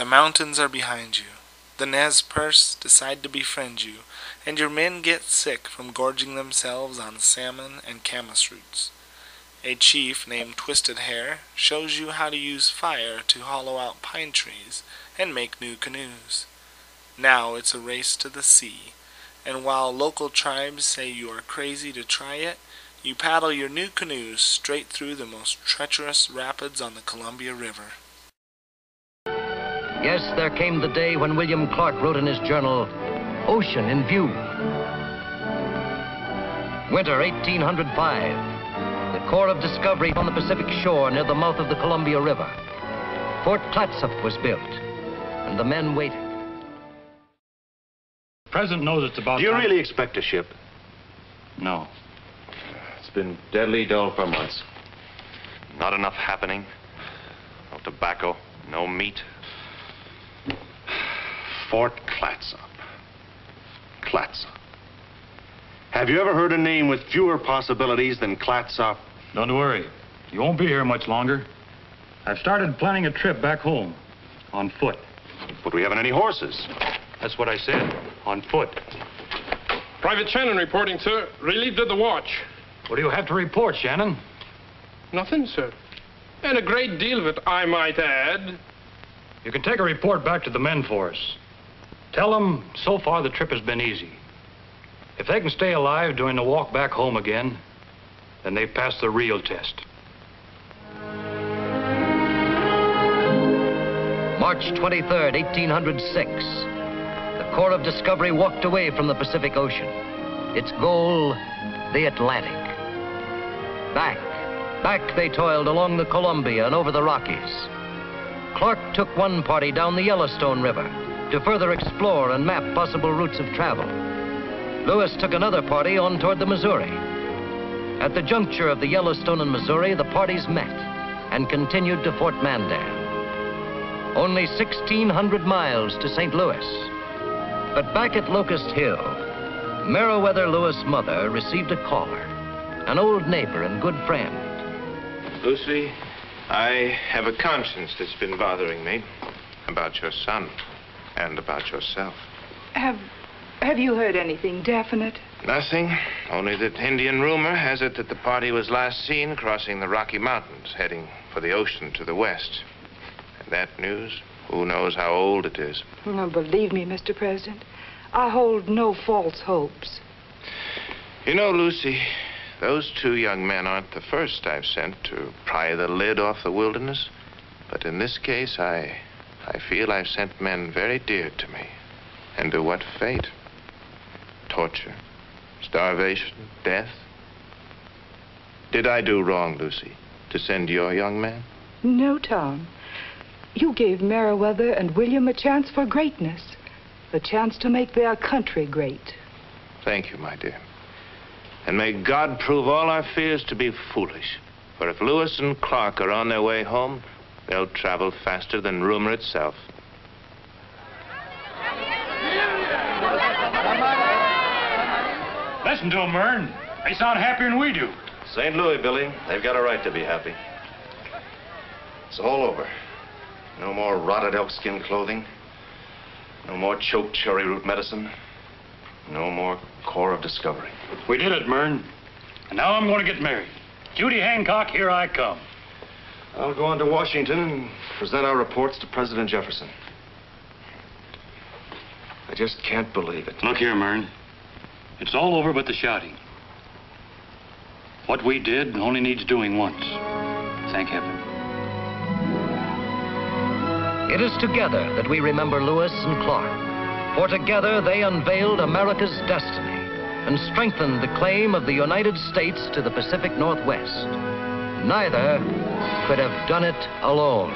The mountains are behind you. The Nez Perce decide to befriend you, and your men get sick from gorging themselves on salmon and camas roots. A chief named Twisted Hair shows you how to use fire to hollow out pine trees and make new canoes. Now it's a race to the sea, and while local tribes say you are crazy to try it, you paddle your new canoes straight through the most treacherous rapids on the Columbia River. Yes, there came the day when William Clark wrote in his journal, "Ocean in view." Winter 1805. The Corps of Discovery on the Pacific shore near the mouth of the Columbia River. Fort Clatsop was built, and the men waited. The President knows it's about Do you time. really expect a ship? No. It's been deadly dull for months. Not enough happening. No tobacco, no meat. Fort Clatsop. Clatsop. Have you ever heard a name with fewer possibilities than Clatsop? Don't worry. You won't be here much longer. I've started planning a trip back home. On foot. But we haven't any horses. That's what I said. On foot. Private Shannon reporting, sir. Relieved of the watch. What do you have to report, Shannon? Nothing, sir. And a great deal of it, I might add. You can take a report back to the men for us. Tell them so far the trip has been easy. If they can stay alive during the walk back home again, then they've passed the real test. March 23rd, 1806. The Corps of Discovery walked away from the Pacific Ocean. Its goal, the Atlantic. Back they toiled along the Columbia and over the Rockies. Clark took one party down the Yellowstone River to further explore and map possible routes of travel. Lewis took another party on toward the Missouri. At the juncture of the Yellowstone and Missouri, the parties met and continued to Fort Mandan. Only 1,600 miles to St. Louis. But back at Locust Hill, Meriwether Lewis' mother received a caller, an old neighbor and good friend. Lucy, I have a conscience that's been bothering me about your son and about yourself. Have you heard anything definite? Nothing, only that Indian rumor has it that the party was last seen crossing the Rocky Mountains, heading for the ocean to the west. And that news, who knows how old it is. No, believe me, Mr. President, I hold no false hopes. You know, Lucy, those two young men aren't the first I've sent to pry the lid off the wilderness. But in this case, I feel I've sent men very dear to me. And to what fate? Torture, starvation, death. Did I do wrong, Lucy, to send your young man? No, Tom. You gave Meriwether and William a chance for greatness. A chance to make their country great. Thank you, my dear. And may God prove all our fears to be foolish. For if Lewis and Clark are on their way home, they'll travel faster than rumor itself. Listen to them, Mern. They sound happier than we do. St. Louis, Billy. They've got a right to be happy. It's all over. No more rotted elkskin clothing. No more choked cherry root medicine. No more Corps of Discovery. We did it, Mern. And now I'm going to get married. Judy Hancock, here I come. I'll go on to Washington and present our reports to President Jefferson. I just can't believe it. Look here, Mern. It's all over but the shouting. What we did only needs doing once. Thank heaven. It is together that we remember Lewis and Clark. For together they unveiled America's destiny and strengthened the claim of the United States to the Pacific Northwest. Neither could have done it alone.